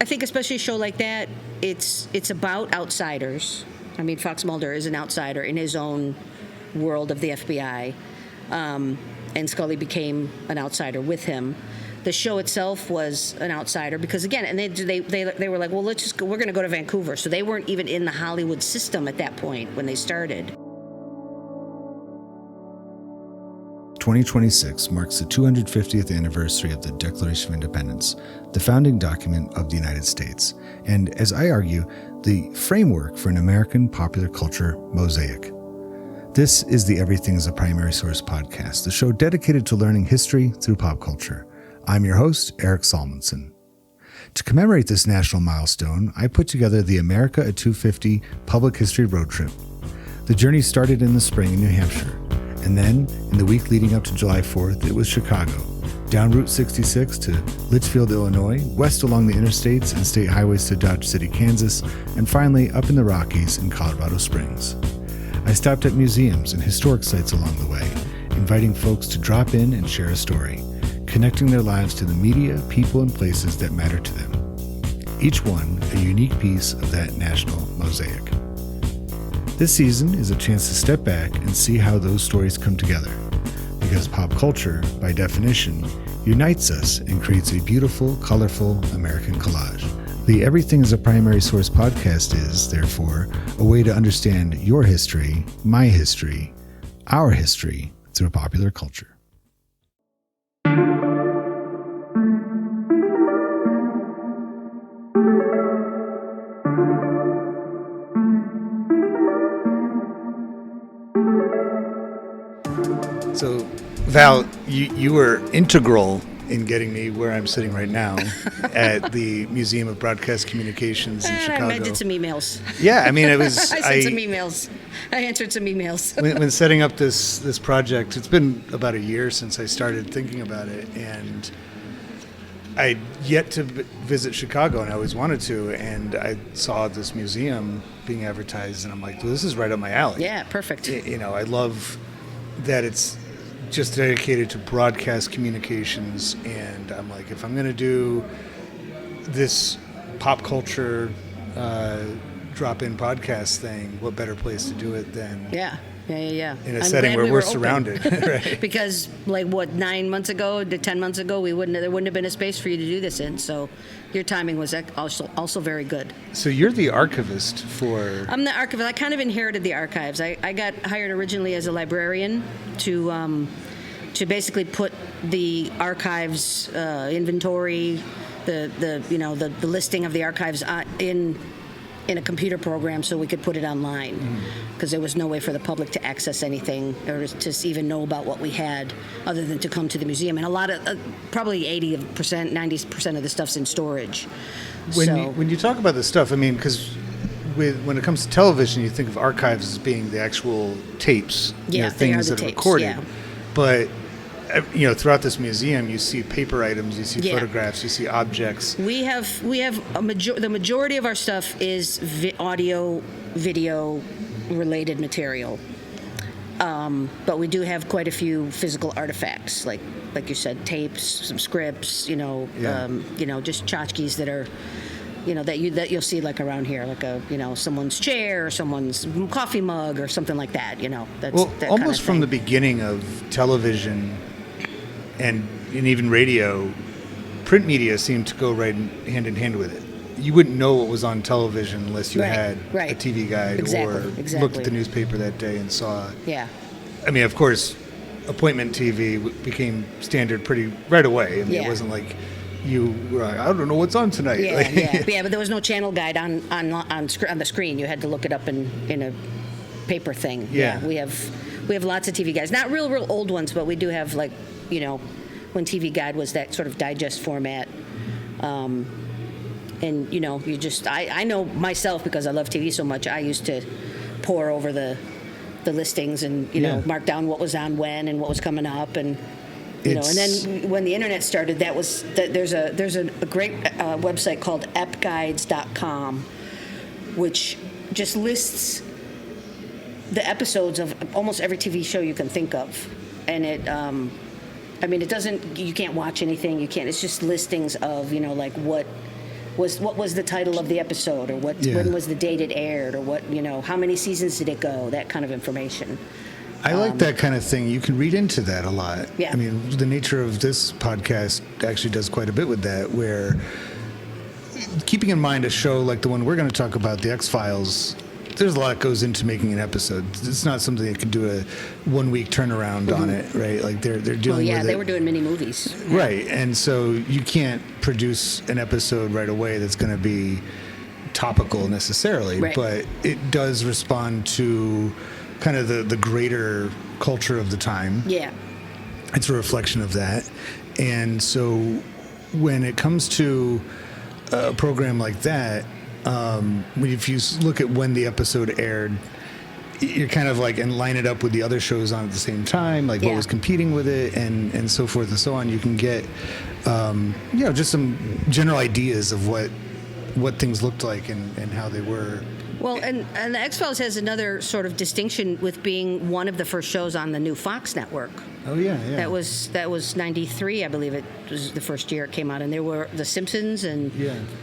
I think especially a show like that, it's about outsiders. I mean, Fox Mulder is an outsider in his own world of the FBI, and Scully became an outsider with him. The show itself was an outsider because, again, and they were like, well, we're going to go to Vancouver. So they weren't even in the Hollywood system at that point when they started. 2026 marks the 250th anniversary of the Declaration of Independence, the founding document of the United States, and, as I argue, the framework for an American popular culture mosaic. This is the Everything is a Primary Source podcast, the show dedicated to learning history through pop culture. I'm your host, Eric Salmonson. To commemorate this national milestone, I put together the America at 250 Public History Road Trip. The journey started in the spring in New Hampshire, and then, in the week leading up to July 4th, it was Chicago, down Route 66 to Litchfield, Illinois, west along the interstates and state highways to Dodge City, Kansas, and finally up in the Rockies in Colorado Springs. I stopped at museums and historic sites along the way, inviting folks to drop in and share a story, connecting their lives to the media, people, and places that matter to them. Each one a unique piece of that national mosaic. This season is a chance to step back and see how those stories come together, because pop culture, by definition, unites us and creates a beautiful, colorful American collage. The Everything is a Primary Source podcast is, therefore, a way to understand your history, my history, our history through popular culture. So, Val, you were integral in getting me where I'm sitting right now at the Museum of Broadcast Communications in Chicago. I did some emails. Yeah, I mean, it was... I sent some emails. I answered some emails. when setting up this project, it's been about a year since I started thinking about it, and I'd yet to visit Chicago, and I always wanted to, and I saw this museum being advertised, and I'm like, well, this is right up my alley. Yeah, perfect. I love that it's just dedicated to broadcast communications, and I'm like, if I'm going to do this pop culture drop-in podcast thing, what better place to do it than in a setting where we're surrounded. Right. Because 9 months ago to 10 months ago, there wouldn't have been a space for you to do this in, so your timing was also very good. So you're the archivist for... I'm the archivist. I kind of inherited the archives. I got hired originally as a librarian to basically put the archives inventory, the listing of the archives in a computer program so we could put it online, because there was no way for the public to access anything or to even know about what we had other than to come to the museum. And a lot of, probably 80%, 90% of the stuff's in storage. When you talk about this stuff, I mean, because when it comes to television, you think of archives as being the actual tapes, things that are recorded. Yeah. But throughout this museum, you see paper items, you see photographs, you see objects. We have the majority of our stuff is audio, video related material, but we do have quite a few physical artifacts, like you said, tapes, some scripts, just tchotchkes that are, that you'll see like around here, like someone's chair or someone's coffee mug or something like that. That's that almost kind of from the beginning of television and even radio, print media seemed to go right hand in hand with it. You wouldn't know what was on television unless you had a TV guide or looked at the newspaper that day and saw. Yeah. I mean, of course, appointment TV became standard pretty right away. I mean, it wasn't like you were like, I don't know what's on tonight. But there was no channel guide on the screen. You had to look it up in a paper thing. Yeah. We have lots of TV guides. Not real old ones, but we do have when TV Guide was that sort of digest format. And I know myself, because I love TV so much, I used to pore over the listings and mark down what was on when and what was coming up, and and then when the internet started, there's a great website called epguides.com, which just lists the episodes of almost every TV show you can think of, and it doesn't, you can't watch anything, it's just listings of what what was the title of the episode, or when was the date it aired, or what, how many seasons did it go, that kind of information. I like that kind of thing. You can read into that a lot. Yeah. I mean, the nature of this podcast actually does quite a bit with that, where keeping in mind a show like the one we're going to talk about, The X-Files, there's a lot that goes into making an episode. It's not something that can do a 1 week turnaround on it, right? Like they're dealing with it. They were doing mini movies. Right. And so you can't produce an episode right away that's going to be topical necessarily, right. But it does respond to kind of the greater culture of the time. Yeah. It's a reflection of that. And so when it comes to a program like that, if you look at when the episode aired, you're kind of like, and line it up with the other shows on at the same time, like what was competing with it, and so forth and so on. You can get, just some general ideas of what things looked like and how they were. Well, and the X-Files has another sort of distinction with being one of the first shows on the new Fox network. Oh yeah. That was 93, I believe it was the first year it came out, and there were The Simpsons and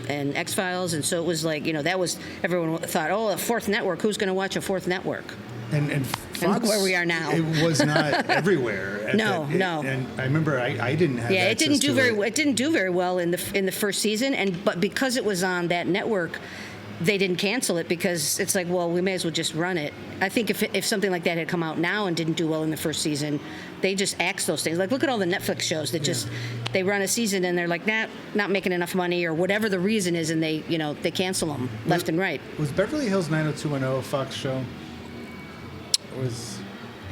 X-Files, and so it was like, that was, everyone thought, a fourth network, who's going to watch a fourth network? And Fox, and look where we are now. It was not everywhere. No. And I remember I didn't have. Yeah, it didn't do it didn't do very well in the first season, but because it was on that network, they didn't cancel it, because it's like, well, we may as well just run it. I think if something like that had come out now and didn't do well in the first season, they just axe those things. Like, look at all the Netflix shows that just, they run a season and they're like, not making enough money, or whatever the reason is, and they cancel them left and right. Was Beverly Hills 90210 a Fox show?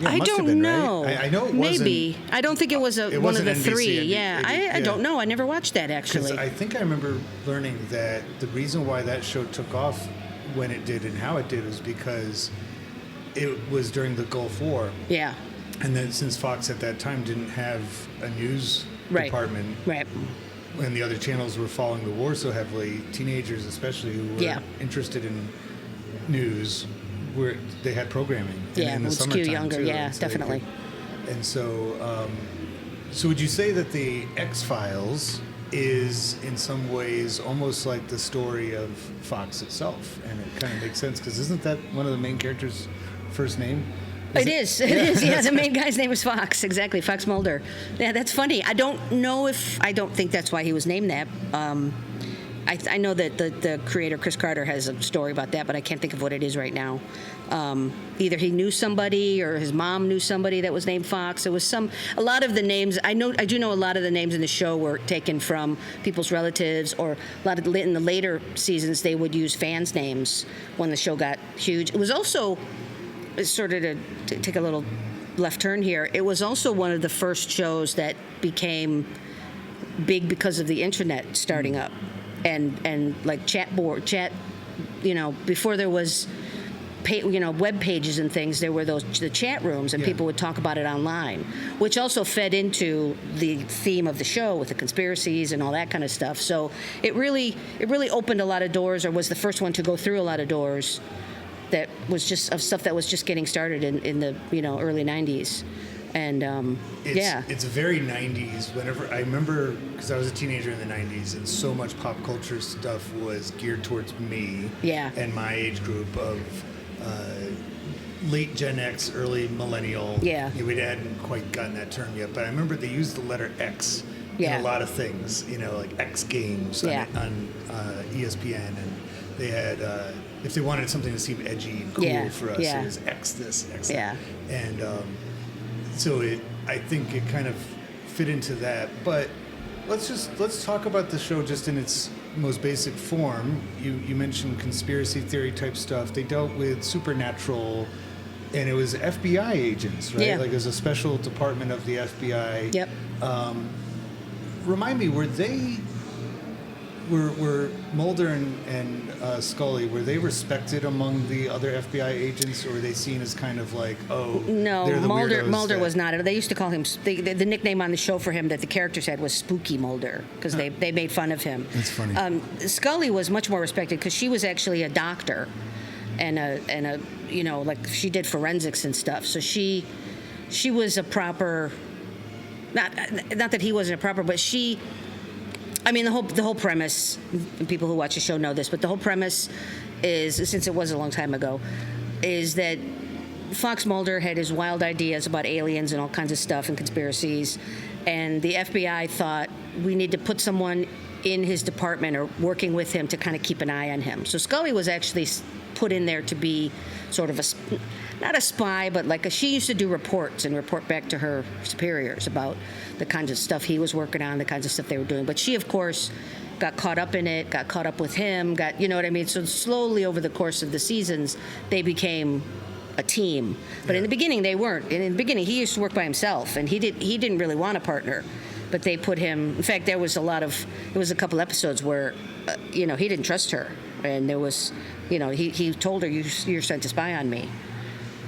I don't know. Right? I know it maybe. I don't think it was one of the NBC, three. I don't know. I never watched that, actually. I think I remember learning that the reason why that show took off when it did and how it did was because it was during the Gulf War. Yeah. And then since Fox at that time didn't have a news department, right, and the other channels were following the war so heavily, teenagers especially who were interested in news, they had programming. Yeah, in the would summertime skew younger. too, Yeah, so definitely. And so, so would you say that the X-Files is in some ways almost like the story of Fox itself? And it kind of makes sense, because isn't that one of the main characters' first name? It is. Yeah, the main guy's name is Fox. Exactly, Fox Mulder. Yeah, that's funny. I don't think that's why he was named that. I know that the creator, Chris Carter, has a story about that, but I can't think of what it is right now. Either he knew somebody or his mom knew somebody that was named Fox. It was a lot of the names, I do know a lot of the names in the show were taken from people's relatives, or a lot of in the later seasons they would use fans' names when the show got huge. It was also, sort of to take a little left turn here, it was also one of the first shows that became big because of the internet starting up. And like before there was, web pages and things, there were the chat rooms, and people would talk about it online, which also fed into the theme of the show with the conspiracies and all that kind of stuff. So it really opened a lot of doors, or was the first one to go through a lot of doors that was just of stuff that was just getting started in the early 90s. And it's very 90s. Whenever I remember, because I was a teenager in the 90s, and so much pop culture stuff was geared towards me and my age group of late Gen X, early millennial. We hadn't quite gotten that term yet, but I remember they used the letter X in a lot of things. Like X Games on ESPN, and they had if they wanted something to seem edgy and cool for us, it was X this, X that, and. So I think it kind of fit into that. But let's talk about the show just in its most basic form. You mentioned conspiracy theory type stuff. They dealt with supernatural, and it was FBI agents, right? Like it was a special department of the FBI. Yep. Remind me, were Mulder and Scully, were they respected among the other FBI agents, or were they seen as kind of like, no, they're the Mulder was not. They used to call him, the nickname on the show for him that the characters had was Spooky Mulder, because they made fun of him. That's funny. Scully was much more respected because she was actually a doctor, and a like she did forensics and stuff. So she was a proper, not that he wasn't a proper, but she I mean, the whole premise, and people who watch the show know this, but the whole premise is, since it was a long time ago, is that Fox Mulder had his wild ideas about aliens and all kinds of stuff and conspiracies, and the FBI thought we need to put someone in his department or working with him to kind of keep an eye on him. So Scully was actually put in there to be sort of not a spy, but like she used to do reports and report back to her superiors about the kinds of stuff he was working on, the kinds of stuff they were doing. But she, of course, got caught up in it, got caught up with him, you know what I mean? So slowly over the course of the seasons, they became a team. But in the beginning, they weren't. And in the beginning, he used to work by himself, and he didn't really want a partner. But they put him. In fact, there was a couple episodes where, he didn't trust her, and there was, he told her, "You're sent to spy on me,"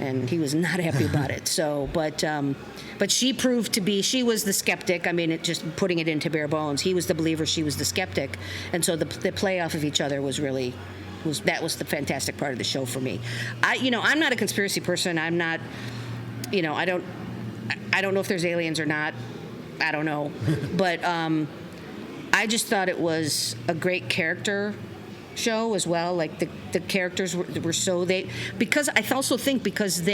and he was not happy about it. So, but she proved to be. She was the skeptic. I mean, just putting it into bare bones. He was the believer. She was the skeptic, and so the play off of each other was really. That was the fantastic part of the show for me. I'm not a conspiracy person. I'm not, I don't know if there's aliens or not. I don't know. But I just thought it was a great character show as well. Like the characters were so because I also think because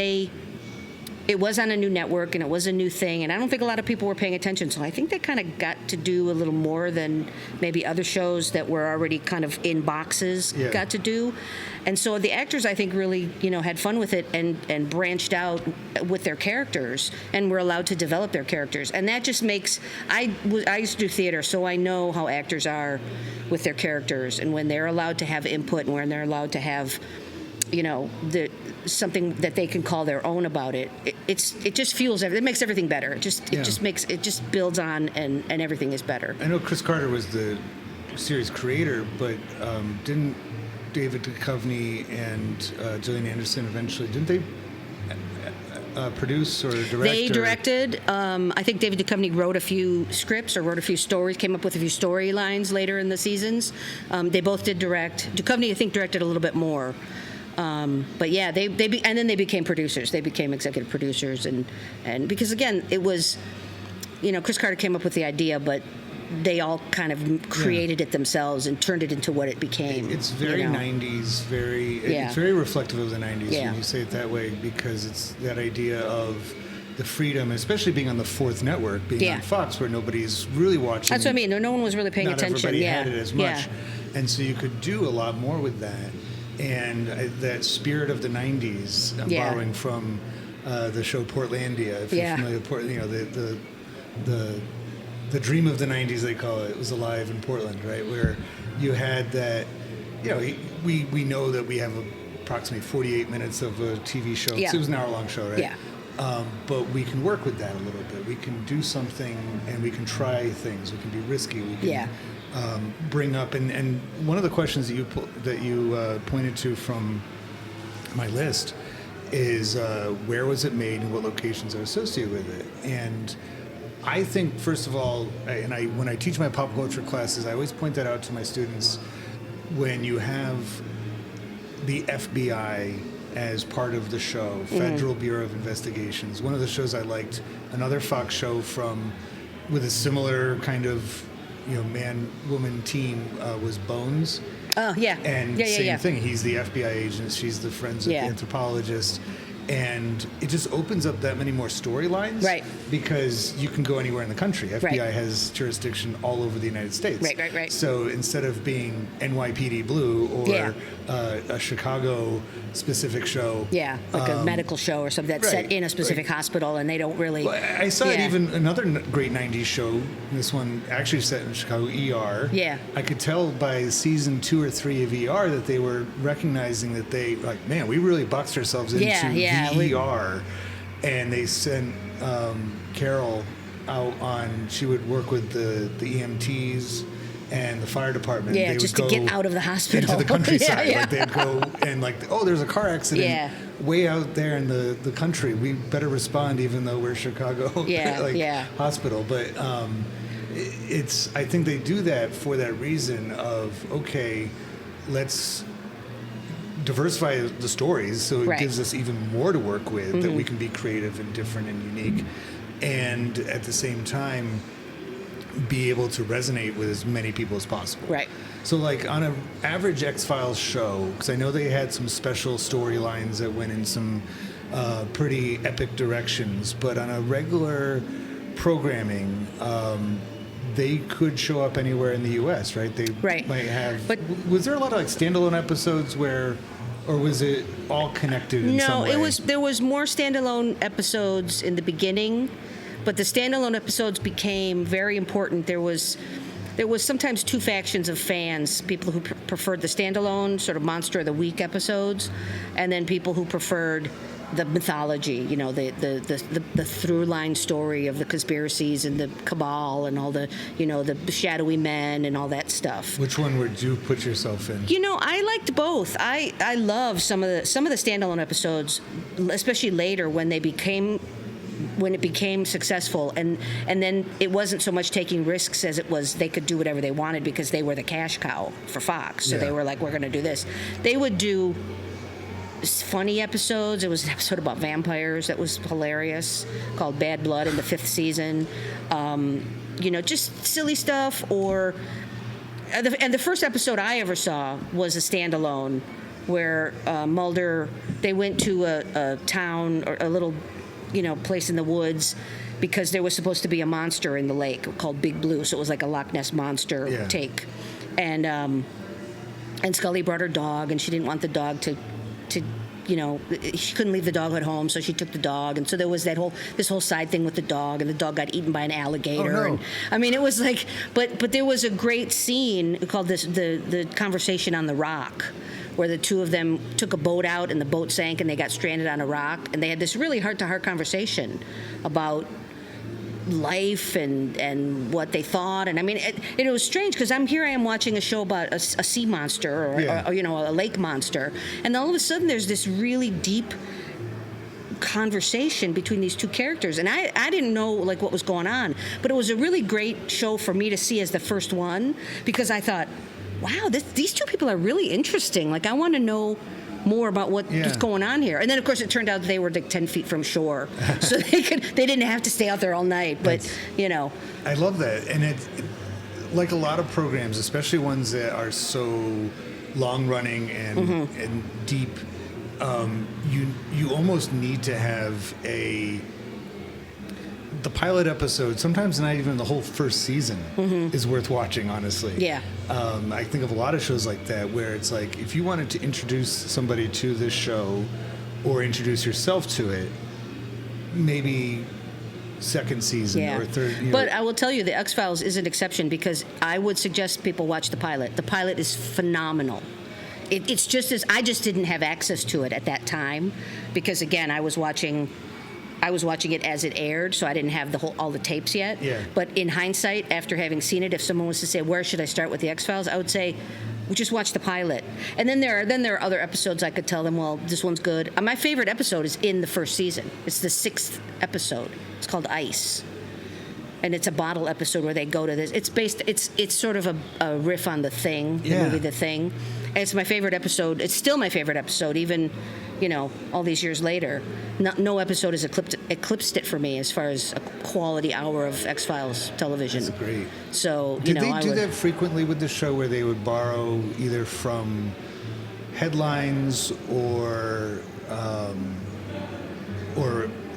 it was on a new network and it was a new thing, and I don't think a lot of people were paying attention. So I think they kind of got to do a little more than maybe other shows that were already kind of in boxes got to do. And so the actors, I think, really, had fun with it and branched out with their characters and were allowed to develop their characters. And that just makes I used to do theater, so I know how actors are with their characters and when they're allowed to have input and when they're allowed to have something that they can call their own about it. It just fuels everything. It makes everything better. It just builds on and everything is better. I know Chris Carter was the series creator, but didn't David Duchovny and Gillian Anderson didn't they produce or direct? They directed. I think David Duchovny wrote a few scripts or wrote a few stories, came up with a few storylines later in the seasons. They both did direct. Duchovny, I think, directed a little bit more. But yeah, and then they became producers. They became executive producers, and because again, it was, Chris Carter came up with the idea, but they all kind of created it themselves and turned it into what it became. It's very 90s, it's very reflective of the 90s when you say it that way, because it's that idea of the freedom, especially being on the fourth network, being on Fox, where nobody's really watching. That's what I mean. No one was really paying attention. Not everybody had it as much, and so you could do a lot more with that. And that spirit of the 90s, borrowing from the show Portlandia, if you're familiar with the dream of the 90s, they call it, was alive in Portland, right? Where you had that, we know that we have approximately 48 minutes of a TV show. Yeah. It was an hour-long show, right? Yeah. But we can work with that a little bit. We can do something, and we can try things. We can be risky. We can bring up, and one of the questions that you pointed to from my list is where was it made and what locations are associated with it. And I think, first of all, when I teach my pop culture classes, I always point that out to my students. When you have the FBI as part of the show, Federal Bureau of Investigations, one of the shows I liked, another Fox show with a similar kind of man-woman team was Bones. Oh, yeah. And same thing. He's the FBI agent. She's the forensic anthropologist. And it just opens up that many more storylines. Right. Because you can go anywhere in the country. FBI has jurisdiction all over the United States. Right. So instead of being NYPD Blue or a Chicago-specific show. Yeah, like a medical show or something that's set in a specific hospital, and they don't really... Well, I saw it even another great 90s show, this one actually set in Chicago, ER. Yeah. I could tell by season 2 or 3 of ER that they were recognizing that they, like, man, we really boxed ourselves into ER, and they sent Carol out on. She would work with the EMTs and the fire department. Yeah, just to get out of the hospital into the countryside. Like they'd go and there's a car accident way out there in the country. We better respond, even though we're Chicago hospital. But I think they do that for that reason of let's diversify the stories so it gives us even more to work with, that we can be creative and different and unique. And at the same time, be able to resonate with as many people as possible. Right. So, like, on an average X-Files show, because I know they had some special storylines that went in some pretty epic directions, but on a regular programming, they could show up anywhere in the U.S., right? They Right. might have... But- was there a lot of, like, standalone episodes where... Or was it all connected in some way? No, there was more standalone episodes in the beginning, but the standalone episodes became very important. There was sometimes two factions of fans: people who preferred the standalone sort of Monster of the Week episodes, and then people who preferred the mythology, you know, the through line story of the conspiracies and the cabal and all the, you know, the shadowy men and all that stuff. Which one would you put yourself in? You know, I liked both. I love some of the standalone episodes, especially later when it became successful, and then it wasn't so much taking risks as it was they could do whatever they wanted because they were the cash cow for Fox. So Yeah. they were like, we're going to do this. They would do funny episodes. There was an episode about vampires that was hilarious called Bad Blood in the 5th season. You know, just silly stuff. And the first episode I ever saw was a standalone where Mulder, they went to a town or a little, you know, place in the woods because there was supposed to be a monster in the lake called Big Blue. So it was like a Loch Ness monster take. And Scully brought her dog, and she didn't want the dog to you know, she couldn't leave the dog at home, so she took the dog, and so there was this whole side thing with the dog, and the dog got eaten by an alligator. Oh, no. And I mean, it was like, but there was a great scene called the Conversation on the Rock, where the two of them took a boat out and the boat sank and they got stranded on a rock, and they had this really heart-to-heart conversation about life and what they thought. And I mean, it was strange because I am watching a show about a sea monster or you know, a lake monster, and all of a sudden there's this really deep conversation between these two characters, and I didn't know like what was going on, but it was a really great show for me to see as the first one, because I thought, wow, these two people are really interesting. Like, I want to know more about what's going on here. And then of course it turned out they were like 10 feet from shore, so they didn't have to stay out there all night. But you know, I love that. And it, like a lot of programs, especially ones that are so long running and deep, you almost need to have the pilot episode, sometimes not even the whole first season, is worth watching, honestly. Yeah. I think of a lot of shows like that where it's like, if you wanted to introduce somebody to this show or introduce yourself to it, maybe second season or third. You know. But I will tell you, the X-Files is an exception, because I would suggest people watch the pilot. The pilot is phenomenal. It's just as I just didn't have access to it at that time, because again, I was watching it as it aired, so I didn't have all the tapes yet. Yeah. But in hindsight, after having seen it, if someone was to say, where should I start with the X-Files, I would say, well, just watch the pilot. And then there are other episodes I could tell them, well, this one's good. My favorite episode is in the first season. It's the 6th episode. It's called Ice. And it's a bottle episode where they go to this. It's sort of a riff on The Thing, the movie The Thing. And it's my favorite episode. It's still my favorite episode, even, you know, all these years later. No episode has eclipsed it for me as far as a quality hour of X-Files television. That's great. So, Did they do that frequently with the show, where they would borrow either from headlines or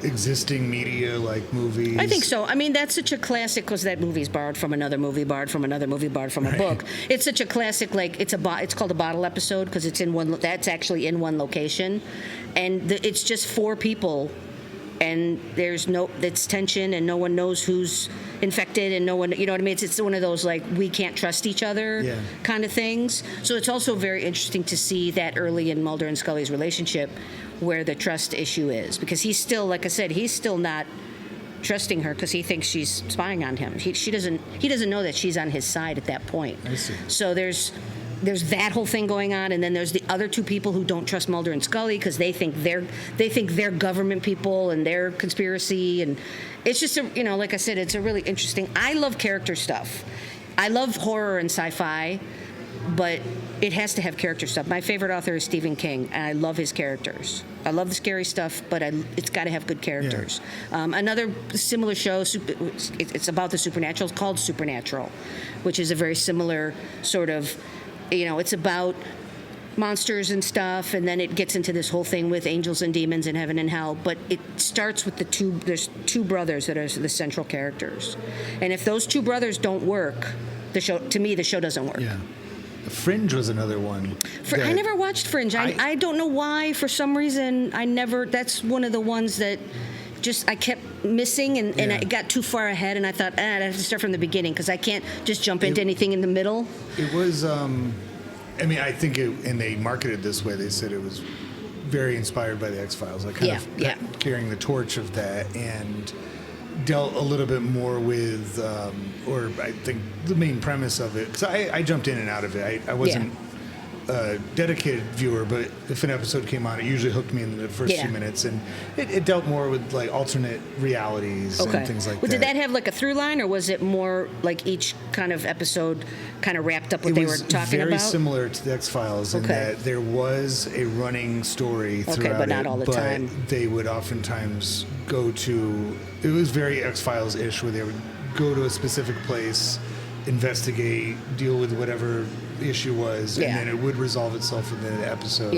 existing media like movies? I think so. I mean, that's such a classic, because that movie's borrowed from another movie, borrowed from another movie, borrowed from a book. It's such a classic, like, it's called a bottle episode because that's actually in one location, and it's just 4 people, and it's tension, and no one knows who's infected, and no one, you know what I mean? It's one of those, like, we can't trust each other kind of things. So it's also very interesting to see that early in Mulder and Scully's relationship, where the trust issue is, because he's still, like I said, he's still not trusting her because he thinks she's spying on him. He doesn't know that she's on his side at that point. I see. So there's that whole thing going on, and then there's the other 2 people who don't trust Mulder and Scully because they think they're government people and they're conspiracy, and it's just like I said, it's a really interesting. I love character stuff. I love horror and sci-fi. but it has to have character stuff. My favorite author is Stephen King, and I love his characters. I love the scary stuff, but it's got to have good characters. Another similar show, it's about the supernatural. It's called Supernatural, which is a very similar sort of, it's about monsters and stuff, and then it gets into this whole thing with angels and demons and heaven and hell. But it starts with there's two brothers that are the central characters, and if those two brothers don't work, the show doesn't work. Yeah. Fringe was another one. I never watched Fringe. I don't know why. For some reason, that's one of the ones that I kept missing, and I got too far ahead, and I thought, I have to start from the beginning because I can't just jump into anything in the middle. It was, I think and they marketed it this way. They said it was very inspired by the X-Files, like kind of carrying the torch of that, and dealt a little bit more with, or I think the main premise of it, because I jumped in and out of it. I wasn't a dedicated viewer, but if an episode came on, it usually hooked me in the first few minutes, and it dealt more with like alternate realities and things like that. Did that have like a through line, or was it more like each kind of episode kind of wrapped up what they were talking about? It was very similar to the X-Files in that there was a running story throughout but not all the time. They would oftentimes go to, it was very X-Files-ish, where they would go to a specific place, investigate, deal with whatever issue was, and then it would resolve itself within the episode.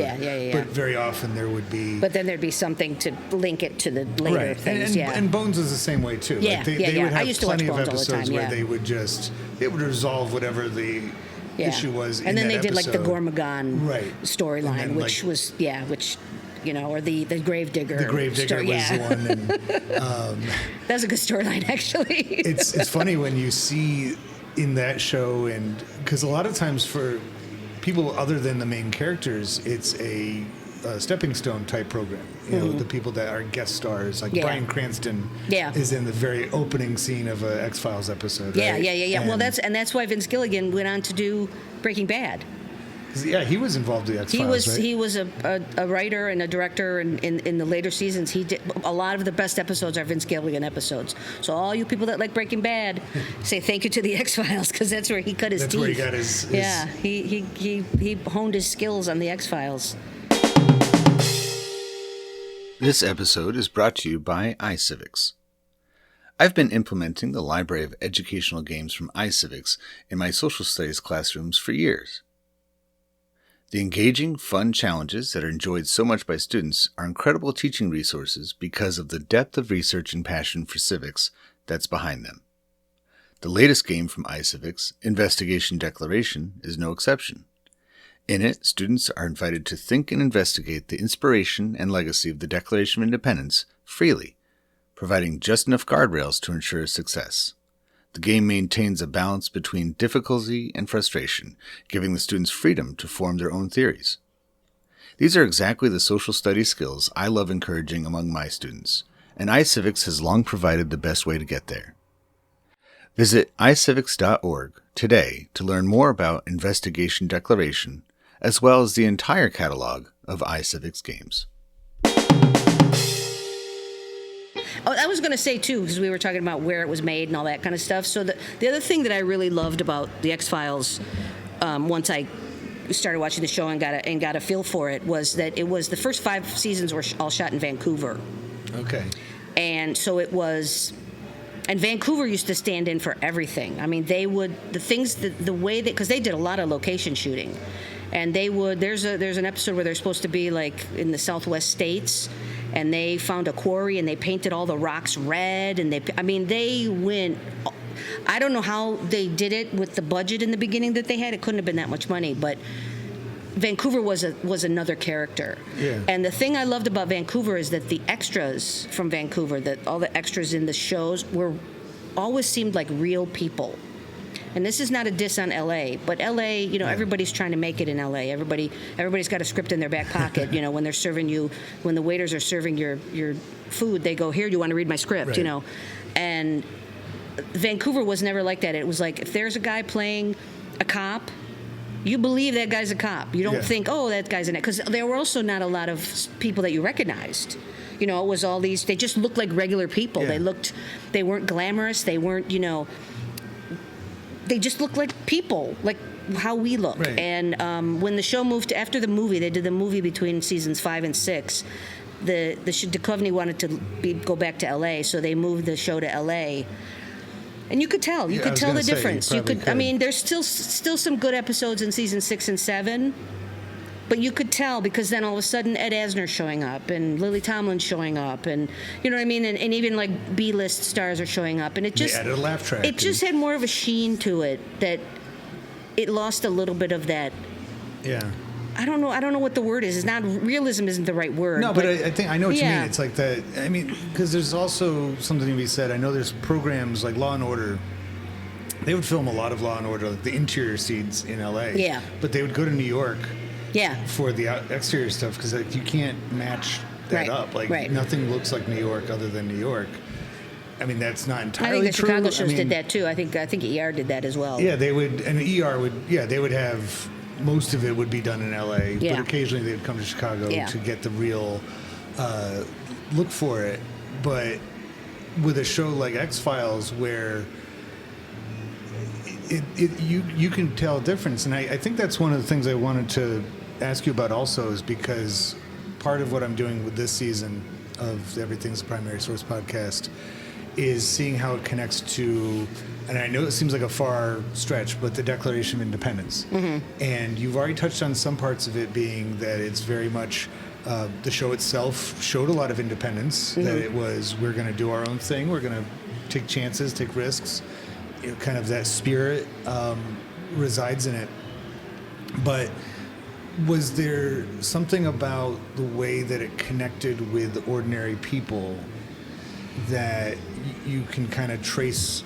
But very often there would be... But then there'd be something to link it to the later things, and Bones is the same way, too. Yeah, they would have plenty of episodes where they would resolve whatever the issue was and then they did like the Gormagon storyline, which was, or the Gravedigger. The Gravedigger was the one. And, that's a good storyline, actually. It's funny when you see in that show, and because a lot of times for people other than the main characters, it's a stepping stone type program. The people that are guest stars, like Bryan Cranston, is in the very opening scene of an X-Files episode. Right? Yeah. Well, that's why Vince Gilligan went on to do Breaking Bad. He was involved in the X-Files, He was a writer and a director, and in the later seasons, he did a lot of the best episodes are Vince Gilligan episodes. So all you people that like Breaking Bad, say thank you to the X-Files, because that's where he cut his teeth. That's where he got his... Yeah, he honed his skills on the X-Files. This episode is brought to you by iCivics. I've been implementing the library of educational games from iCivics in my social studies classrooms for years. The engaging, fun challenges that are enjoyed so much by students are incredible teaching resources because of the depth of research and passion for civics that's behind them. The latest game from iCivics, Investigation Declaration, is no exception. In it, students are invited to think and investigate the inspiration and legacy of the Declaration of Independence freely, providing just enough guardrails to ensure success. The game maintains a balance between difficulty and frustration, giving the students freedom to form their own theories. These are exactly the social studies skills I love encouraging among my students, and iCivics has long provided the best way to get there. Visit iCivics.org today to learn more about Investigation Declaration, as well as the entire catalog of iCivics games. Oh, I was going to say, too, because we were talking about where it was made and all that kind of stuff. So the other thing that I really loved about the X-Files, once I started watching the show and got a feel for it, was that it was the first 5 seasons were all shot in Vancouver. Okay. And so it was... And Vancouver used to stand in for everything. I mean, they would... The way that... Because they did a lot of location shooting. And they would... There's an episode where they're supposed to be, like, in the Southwest States... And they found a quarry, and they painted all the rocks red, and they went... I don't know how they did it with the budget in the beginning that they had. It couldn't have been that much money, but Vancouver was another character. Yeah. And the thing I loved about Vancouver is that the extras from Vancouver, that all the extras in the shows always seemed like real people. And this is not a diss on L.A., but L.A., everybody's trying to make it in L.A. Everybody's got a script in their back pocket. When they're serving you, when the waiters are serving your food, they go, "Here, do you want to read my script?" Right. And Vancouver was never like that. It was like, if there's a guy playing a cop, you believe that guy's a cop. You don't think, oh, that guy's in it. Because there were also not a lot of people that you recognized. It was all these, they just looked like regular people. Yeah. They weren't glamorous. They weren't, they just looked like people, like how we look. Right. And when the show moved after the movie, they did the movie between seasons 5 and 6. The Duchovny wanted to go back to L.A., so they moved the show to L.A. And you could tell. You I could was tell the gonna say, you difference. probably I could. mean, there's still some good episodes in season 6 and 7, but you could tell because then all of a sudden Ed Asner's showing up and Lily Tomlin's showing up, and you know what I mean. And even like B-list stars are showing up, and it just They added a laugh track. it just had more of a sheen to it that it lost a little bit of that. Yeah. I don't know what the word is. It's not realism. Isn't the right word. No, but I think I know what you Yeah. mean. It's like that. I mean, because there's also something to be said. I know there's programs like Law and Order. They would film a lot of Law and Order, like the interior scenes in LA. Yeah. But they would go to New York Yeah. for the exterior stuff because like, you can't match that Right, up. Like right. nothing looks like New York other than New York. I mean, that's not I entirely think the true. Chicago shows I mean, did that too. I think ER did that as well. Yeah, they would, and ER would. Yeah, they would have. Most of it would be done in LA, Yeah. but occasionally they'd come to Chicago Yeah. to get the real look for it. But with a show like X-Files, where you can tell a difference, and I think that's one of the things I wanted to ask you about also, is because part of what I'm doing with this season of Everything's a Primary Source podcast is seeing how it connects to, and I know it seems like a far stretch, but the Declaration of Independence. Mm-hmm. And you've already touched on some parts of it being that it's very much, the show itself showed a lot of independence, that it was, we're going to do our own thing, we're going to take chances, take risks, you know, kind of that spirit resides in it. But was there something about the way that it connected with ordinary people that you can kind of trace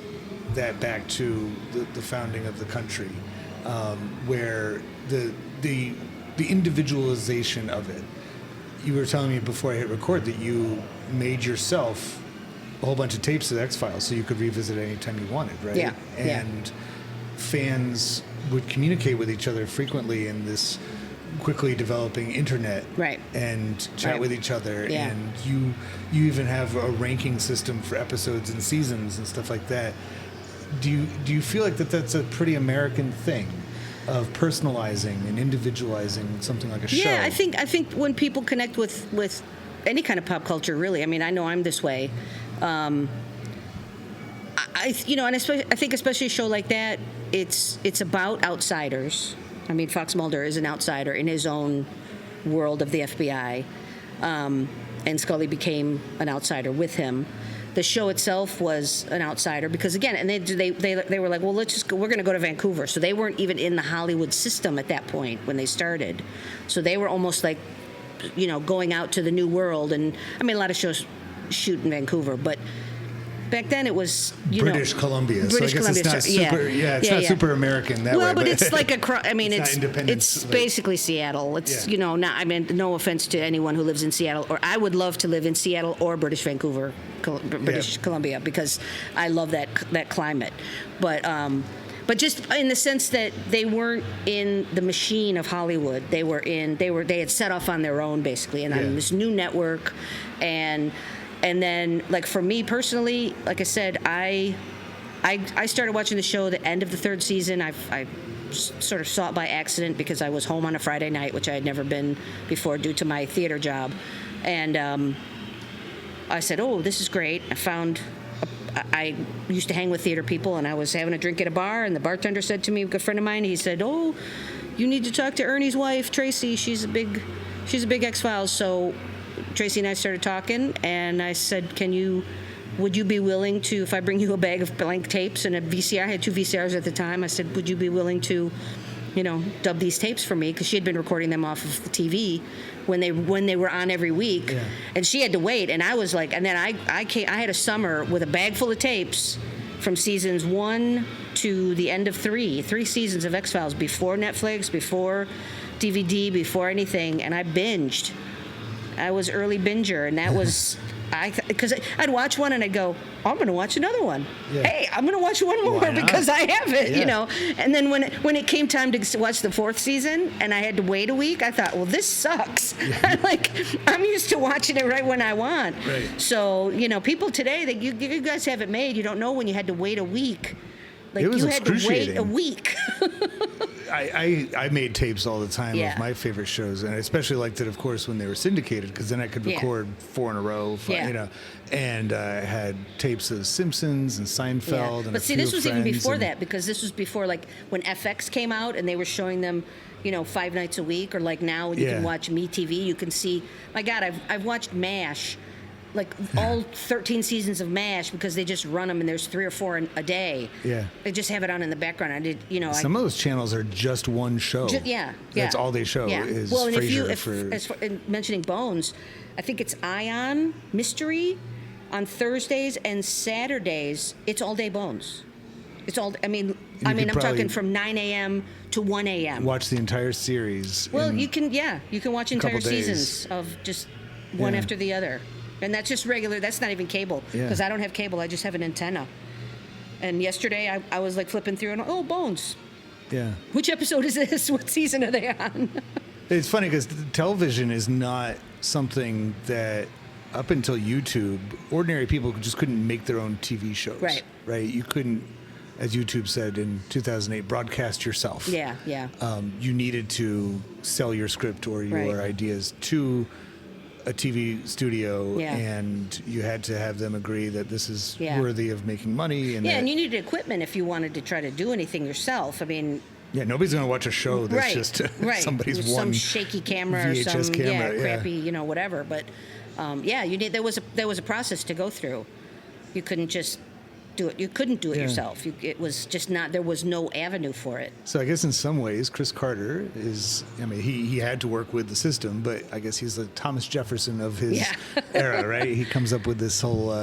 that back to the founding of the country, where the individualization of it? You were telling me before I hit record that you made yourself a whole bunch of tapes of X-Files so you could revisit it anytime you wanted, right? Yeah, yeah. And fans would communicate with each other frequently in this quickly developing internet, Right. and chat Right. with each other. Yeah. And you even have a ranking system for episodes and seasons and stuff like that. Do you feel like that's a pretty American thing of personalizing and individualizing something like a show? Yeah, I think when people connect with any kind of pop culture, really. I mean, I know I'm this way. And I think especially a show like that, it's about outsiders. I mean, Fox Mulder is an outsider in his own world of the FBI, and Scully became an outsider with him. The show itself was an outsider because, again, and they were like, well, we're going to go to Vancouver. So they weren't even in the Hollywood system at that point when they started. So they were almost like, you know, going out to the new world. And I mean, a lot of shows shoot in Vancouver, but back then it was, British Columbia. British so I guess Columbia, it's not super. It's not super American that way. Well, but it's like I mean, it's not independence, it's but- basically Seattle. It's Yeah. I mean, no offense to anyone who lives in Seattle, or I would love to live in Seattle or British Vancouver, British Columbia, because I love that climate. But just in the sense that they weren't in the machine of Hollywood, they had set off on their own basically, and on this new network, and then, like, for me personally, like I said, I started watching the show the end of the third season. I sort of saw it by accident because I was home on a Friday night, which I had never been before due to my theater job. And I said, oh, this is great. I used to hang with theater people, and I was having a drink at a bar, and the bartender said to me, a good friend of mine, he said, oh, you need to talk to Ernie's wife, Tracy. She's a big X-Files. So Tracy and I started talking, and I said, would you be willing to, if I bring you a bag of blank tapes and a VCR, I had 2 VCRs at the time, I said, would you be willing to, dub these tapes for me? Because she had been recording them off of the TV when they were on every week. Yeah. And she had to wait, and I was like, and then I had a summer with a bag full of tapes from seasons 1 to the end of 3 seasons of X-Files, before Netflix, before DVD, before anything, and I binged. I was early binger, and that was, because I'd watch one and I'd go, oh, I'm going to watch another one. Yeah. Hey, I'm going to watch one more Why not? because I have it, Yeah. And then when it came time to watch the 4th season and I had to wait a week, I thought, well, this sucks. I'm used to watching it right when I want. Right. So, people today, you guys have it made. You don't know when you had to wait a week. Like, It was you had to wait excruciating. a week. I made tapes all the time Yeah. of my favorite shows, and I especially liked it, of course, when they were syndicated, because then I could Yeah. record 4 in a row, Yeah. and I had tapes of Simpsons and Seinfeld. And But a see, few this of was even Friends before and- that, because this was before, like, when FX came out and they were showing them, 5 nights a week, or like now when you Yeah. can watch MeTV, you can see. My God, I've watched MASH, like all 13 seasons of MASH, because they just run them and there's 3 or 4 a day. Yeah. They just have it on in the background. I did, Some of those channels are just one show. yeah. That's all they show is well, and Frasier as for in mentioning Bones, I think it's Ion Mystery on Thursdays and Saturdays. It's all day Bones. It's all. I'm probably talking from 9 a.m. to 1 a.m. watch the entire series. Well, in- you can watch entire couple days. seasons of just one Yeah. after the other, and that's just regular. That's not even cable, Yeah. because I don't have cable. I just have an antenna. And yesterday I was like flipping through and Bones. Yeah. Which episode is this? What season are they on? It's funny because television is not something that, up until YouTube, ordinary people just couldn't make their own TV shows. Right. Right. You couldn't, as YouTube said in 2008, broadcast yourself. Yeah. You needed to sell your script or your Right. ideas to a TV studio, Yeah. and you had to have them agree that this is Yeah. worthy of making money. And Yeah, that, and you needed equipment if you wanted to try to do anything yourself. I mean, yeah, nobody's going to watch a show that's right, just right. somebody's With one some shaky camera or VHS some camera, crappy, whatever. But you need there was a process to go through. You couldn't just do it. You couldn't do it Yeah. yourself. It was just not. There was no avenue for it. So I guess in some ways, Chris Carter is, he had to work with the system, but I guess he's the Thomas Jefferson of his Yeah. era, right? He comes up with this whole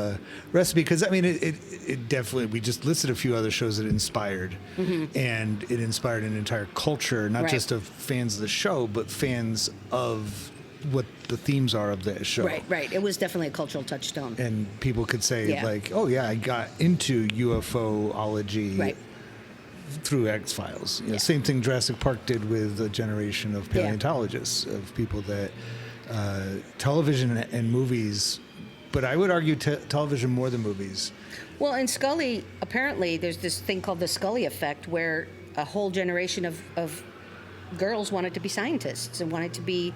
recipe. Because, it definitely, we just listed a few other shows that it inspired. And it inspired an entire culture, not Right. just of fans of the show, but fans of what the themes are of that show. Right. It was definitely a cultural touchstone. And people could say, Yeah. like, oh, yeah, I got into UFOlogy Right. through X-Files. Yeah. Same thing Jurassic Park did with a generation of Yeah. paleontologists, of people that television and movies, but I would argue television more than movies. Well, in Scully, apparently, there's this thing called the Scully effect, where a whole generation of girls wanted to be scientists and wanted to be,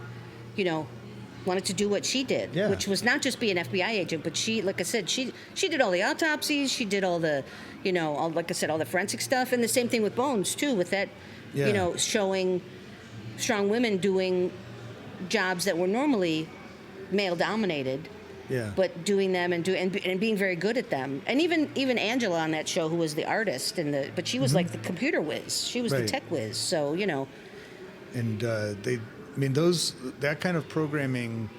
wanted to do what she did, Yeah. which was not just be an FBI agent, but she, like I said, she did all the autopsies, she did all the, like I said, all the forensic stuff, and the same thing with Bones too, with that, Yeah. showing strong women doing jobs that were normally male dominated. Yeah. But doing them and being very good at them, and even Angela on that show, who was the artist but she was like the computer whiz. She was the Right. tech whiz. So And that kind of programming,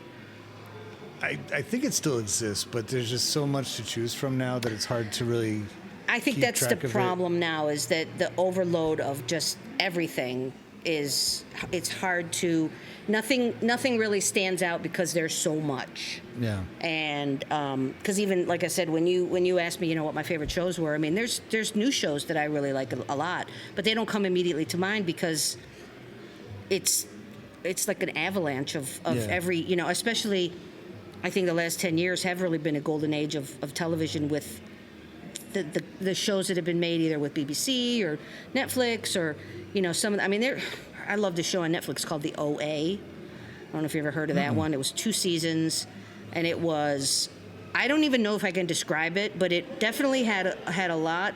I think it still exists, but there's just so much to choose from now that it's hard to really. I think keep that's the track of it. problem now, is that the overload of just everything it's hard to. Nothing really stands out because there's so much. Yeah. And because even like I said, when you asked me, what my favorite shows were, there's new shows that I really like a lot, but they don't come immediately to mind because it's like an avalanche of Yeah. every, especially I think the last 10 years have really been a golden age of television, with the shows that have been made either with BBC or Netflix or some of I loved a show on Netflix called The OA. I don't know if you ever heard of that one. It was 2 seasons, and it was, I don't even know if I can describe it, but it definitely had a lot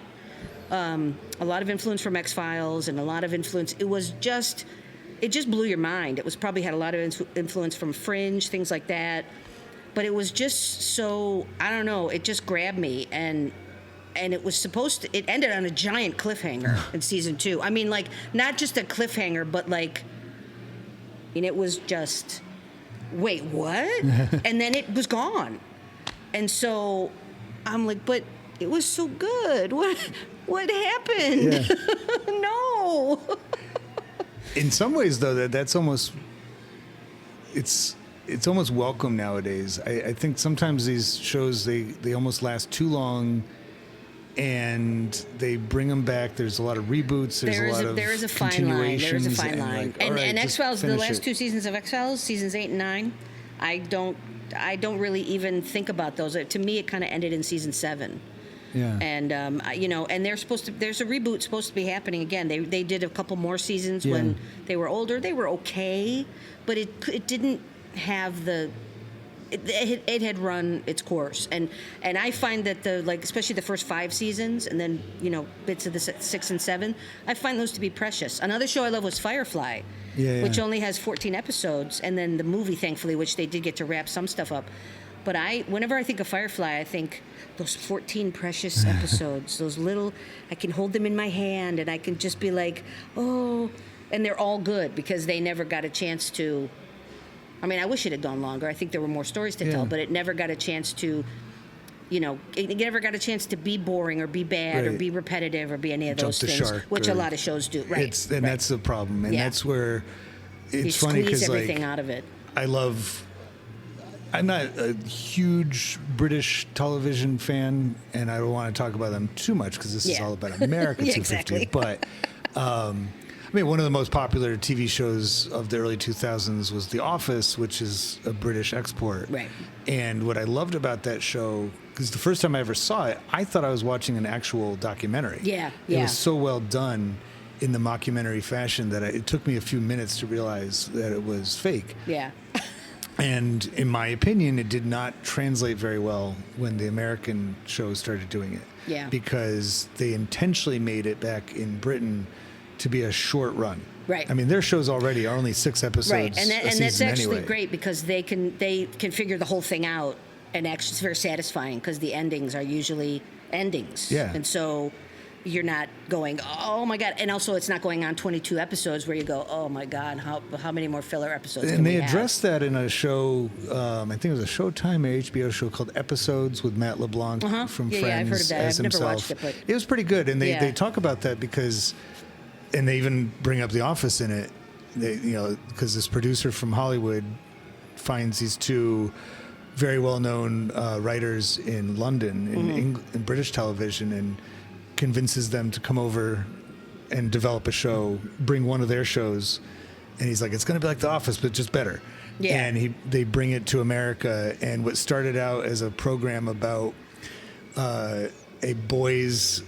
of influence from X-Files and a lot of influence. It just blew your mind. It was probably had a lot of influence from Fringe, things like that. But it was just so, I don't know, it just grabbed me, and it was it ended on a giant cliffhanger in season 2. Not just a cliffhanger, but and it was just, wait, what? And then it was gone. And so I'm like, but it was so good. What happened? Yeah. No. In some ways, though, that's almost it's almost welcome nowadays. I think sometimes these shows they almost last too long, and they bring them back. There's a lot of reboots. There's a lot of there is a fine line. There is a continuations, fine line. like, all right, And just X-Files, the finish last it. 2 seasons of X-Files, seasons 8 and 9, I don't really even think about those. To me, it kind of ended in season 7. Yeah. And and there's a reboot supposed to be happening again. They did a couple more seasons when they were older. They were okay, but it didn't have the. It had run its course, and I find that especially the first 5 seasons, and then bits of the 6 and 7, I find those to be precious. Another show I love was Firefly, which only has 14 episodes, and then the movie, thankfully, which they did get to wrap some stuff up. But whenever I think of Firefly, I think those 14 precious episodes, those little, I can hold them in my hand, and I can just be like, oh, and they're all good because they never got a chance to. I mean, I wish it had gone longer. I think there were more stories to tell, but it never got a chance to, it never got a chance to be boring or be bad or be repetitive or be any of those things, which a lot of shows do. Right. That's the problem. And that's where it's funny because everything out of it. I'm not a huge British television fan, and I don't want to talk about them too much because this is all about America 250. Exactly. But one of the most popular TV shows of the early 2000s was The Office, which is a British export. Right. And what I loved about that show, because the first time I ever saw it, I thought I was watching an actual documentary. Yeah. It was so well done in the mockumentary fashion that it took me a few minutes to realize that it was fake. Yeah. And in my opinion, it did not translate very well when the American shows started doing it. Yeah. Because they intentionally made it back in Britain to be a short run. Right. I mean, their shows already are only 6 episodes. Right, and that's actually anyway. great because they can figure the whole thing out, and actually it's very satisfying because the endings are usually endings. Yeah. And so you're not going, oh my God, and also it's not going on 22 episodes where you go, oh my God, how many more filler episodes? And they addressed that in a show, I think it was a Showtime or HBO show called Episodes with Matt LeBlanc from Friends. Yeah, I've heard of that. As I've himself. never watched it, but it was pretty good. And they talk about that because, and they even bring up The Office in it. Because this producer from Hollywood finds these 2 very well-known writers in London in British television and convinces them to come over and develop a show, bring one of their shows, and he's like, it's going to be like The Office, but just better. Yeah. And they bring it to America, and what started out as a program about a boys'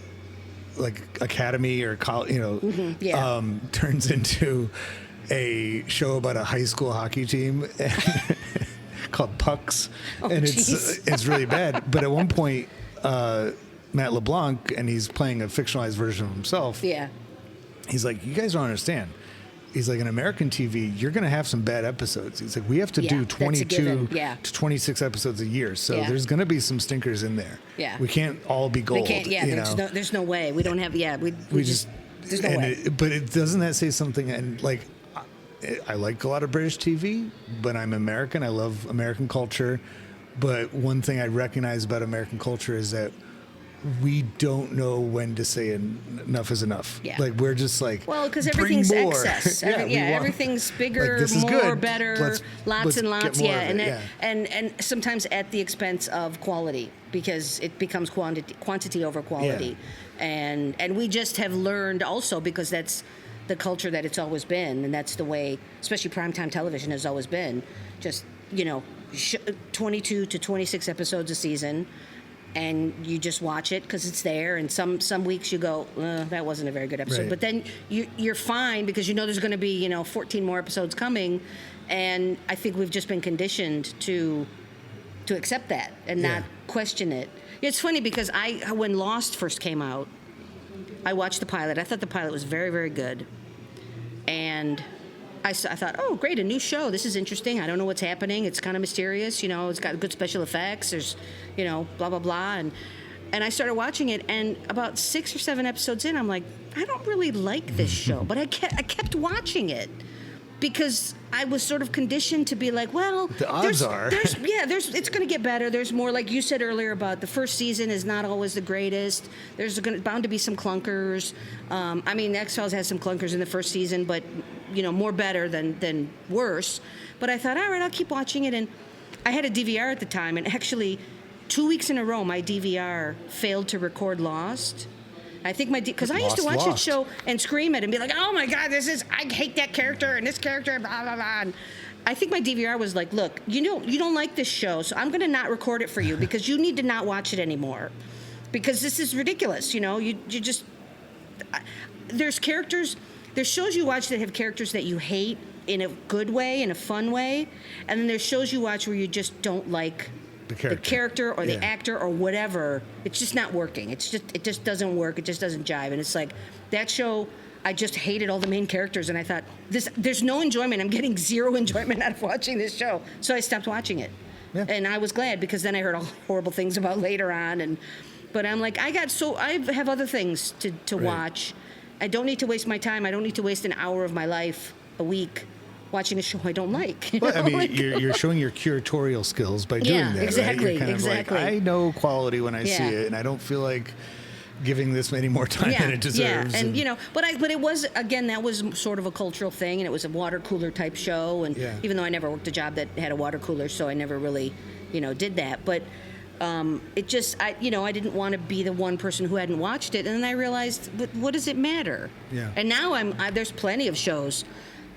academy or college, turns into a show about a high school hockey team called Pucks, and it's really bad. But at one point, Matt LeBlanc, and he's playing a fictionalized version of himself. Yeah, he's like, you guys don't understand. He's like, in American TV, you're going to have some bad episodes. He's like, we have to do 22 to 26 episodes a year, so there's going to be some stinkers in there. Yeah, we can't all be gold. There's no way. We don't have. Yeah, we just. There's no way. But doesn't that say something? And I like a lot of British TV, but I'm American. I love American culture. But one thing I recognize about American culture is that we don't know when to say enough is enough. Yeah. We're just because everything's more. excess. Everything's bigger, this is more, good. better, lots and lots. And sometimes at the expense of quality because it becomes quantity over quality. Yeah. And we just have learned also because that's the culture that it's always been, and that's the way, especially primetime television has always been. Just 22 to 26 episodes a season. And you just watch it because it's there. And some weeks you go, that wasn't a very good episode. Right. But then you're fine because there's going to be 14 more episodes coming. And I think we've just been conditioned to accept that and not question it. It's funny because when Lost first came out, I watched the pilot. I thought the pilot was very, very good. And I thought, oh, great, a new show. This is interesting. I don't know what's happening. It's kind of mysterious. It's got good special effects. There's, blah, blah, blah. And I started watching it, and about 6 or 7 episodes in, I'm like, I don't really like this show. But I kept watching it because I was sort of conditioned to be like, well, the odds are. It's going to get better. There's more, like you said earlier about the first season is not always the greatest. There's bound to be some clunkers. X-Files has some clunkers in the first season, but more better than worse. But I thought, all right, I'll keep watching it. And I had a DVR at the time, and actually 2 weeks in a row, my DVR failed to record Lost. I think because I used to watch that show and scream it and be like, oh my God, I hate that character and this character, blah, blah, blah. And I think my DVR was like, look, you don't like this show, so I'm going to not record it for you because you need to not watch it anymore. because this is ridiculous. You just there's shows you watch that have characters that you hate in a good way, in a fun way, and then there's shows you watch where you just don't like the character or the actor or whatever. It's just not working. It just doesn't work. It just doesn't jive. And it's like that show, I just hated all the main characters, and I thought there's no enjoyment. I'm getting zero enjoyment out of watching this show, so I stopped watching it. Yeah. And I was glad, because then I heard all horrible things about later on, but I'm like, I have other things to watch. I don't need to waste my time. I don't need to waste an hour of my life a week watching a show I don't like. Well, I mean, you're showing your curatorial skills by doing that. Exactly, right? You're kind exactly. of like, I know quality when I see it, and I don't feel like giving this many more time than it deserves. Yeah, and but it was, again, that was sort of a cultural thing, and it was a water cooler type show, and even though I never worked a job that had a water cooler, so I never really, did that, but it just, I didn't want to be the one person who hadn't watched it, and then I realized, what does it matter? Yeah. And now there's plenty of shows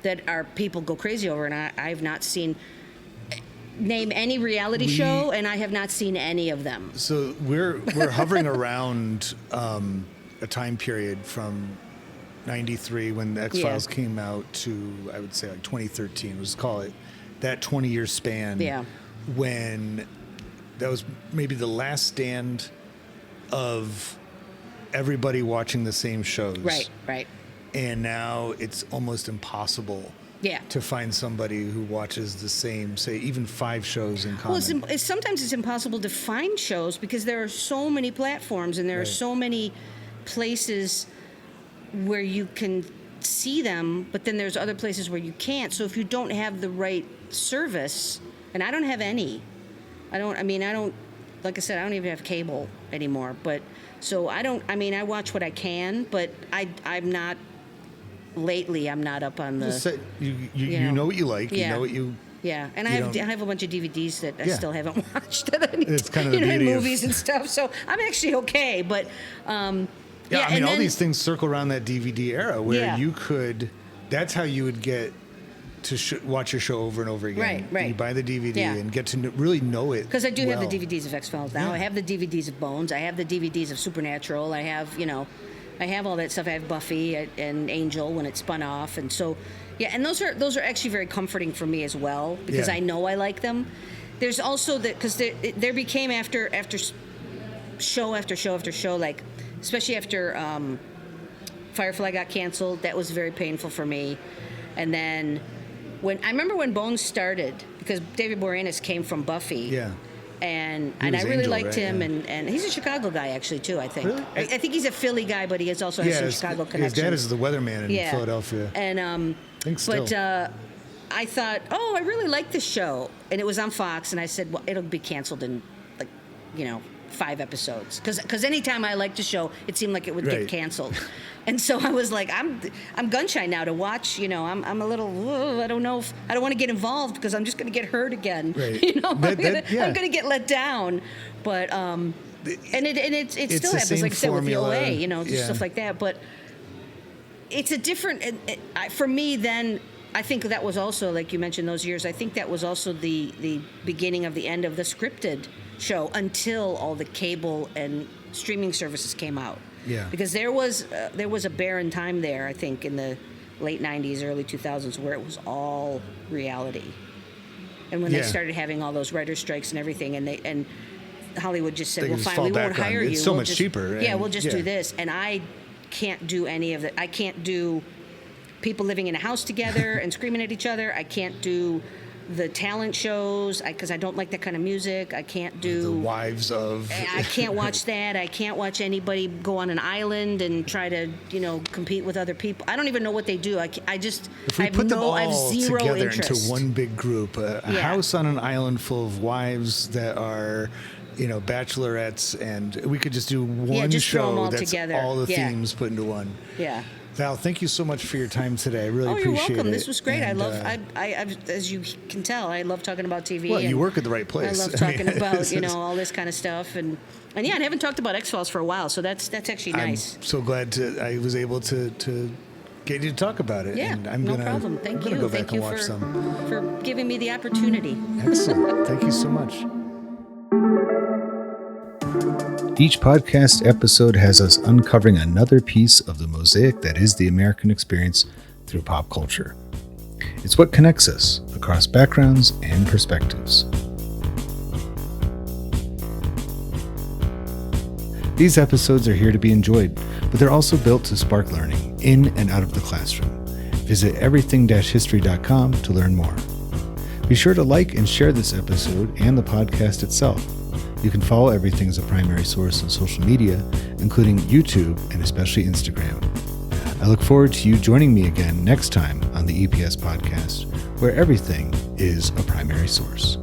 that people go crazy over, and I've not seen. Name any reality show, and I have not seen any of them. So we're hovering around a time period from '93 when the X-Files came out to, I would say, like 2013. Let's call it that 20-year span. Yeah. When that was maybe the last stand of everybody watching the same shows. Right. And now it's almost impossible to find somebody who watches the same, say, even 5 shows in common. Well, sometimes it's impossible to find shows because there are so many platforms and there are so many places where you can see them, but then there's other places where you can't. So if you don't have the right service, and I don't have any. I don't, like I said, I don't even have cable anymore. But, so I watch what I can, but I'm not. Lately, I'm not up on the. You know what you like. You know what you. Yeah, and I have a bunch of DVDs that I still haven't watched that I need. It's kind of the beauty movies and stuff. So I'm actually okay, but. All these things circle around that DVD era where you could. That's how you would get to watch your show over and over again. Right. You buy the DVD and get to really know it. Because I do have the DVDs of X-Files now. I have the DVDs of Bones. I have the DVDs of Supernatural. I have I have all that stuff. I have Buffy and Angel when it spun off, and so, and those are actually very comforting for me as well because I know I like them. There's also because there became after show after show after show, like especially after Firefly got canceled, that was very painful for me. And then I remember when Bones started, because David Boreanaz came from Buffy. Yeah. And I really liked him, and he's a Chicago guy actually too. I think. Really? I think he's a Philly guy, but he also has some Chicago connections. His dad is the weatherman in Philadelphia. And I think still. But I thought, I really like this show, and it was on Fox, and I said, well, it'll be canceled in 5 episodes, because anytime I liked a show, it seemed like it would get canceled. And so I was like, I'm gun shy now to watch. I'm a little. I don't know if I don't want to get involved because I'm just going to get hurt again. Right. I'm going to get let down. But and it still happens, like I said, with the OA. Stuff like that. But it's a different. For me, then I think that was also, like you mentioned, those years. I think that was also the beginning of the end of the scripted show until all the cable and streaming services came out. Yeah. Because there was a barren time there, I think, in the late 90s, early 2000s, where it was all reality. And when they started having all those writer strikes and everything, and Hollywood just said, well, fine, we won't hire you. It's so much cheaper. Yeah, we'll just do this. And I can't do any of that. I can't do people living in a house together and screaming at each other. I can't do the talent shows because I don't like that kind of music. I can't do the wives of. I can't watch that. I can't watch anybody go on an island and try to compete with other people. I don't even know what they do. I just if we I have put them no. all I have zero together interest. into one big group, a house on an island full of wives that are. Bachelorettes, and we could just do one show that's together. All the themes put into one. Yeah. Val, thank you so much for your time today. I really appreciate it. You're welcome. This was great. And, I as you can tell, I love talking about TV. Well, you work at the right place. I love talking about all this kind of stuff, and I haven't talked about X-Files for a while, so that's actually nice. I'm so glad I was able to get you to talk about it. Yeah, and no problem. Thank you. Go Thank back you and watch some. for giving me the opportunity. Excellent. Thank you so much. Each podcast episode has us uncovering another piece of the mosaic that is the American experience through pop culture. It's what connects us across backgrounds and perspectives. These episodes are here to be enjoyed, but they're also built to spark learning in and out of the classroom. Visit everything-history.com to learn more. Be sure to like and share this episode and the podcast itself. You can follow Everything as a primary source on social media, including YouTube and especially Instagram. I look forward to you joining me again next time on the EPS podcast, where everything is a primary source.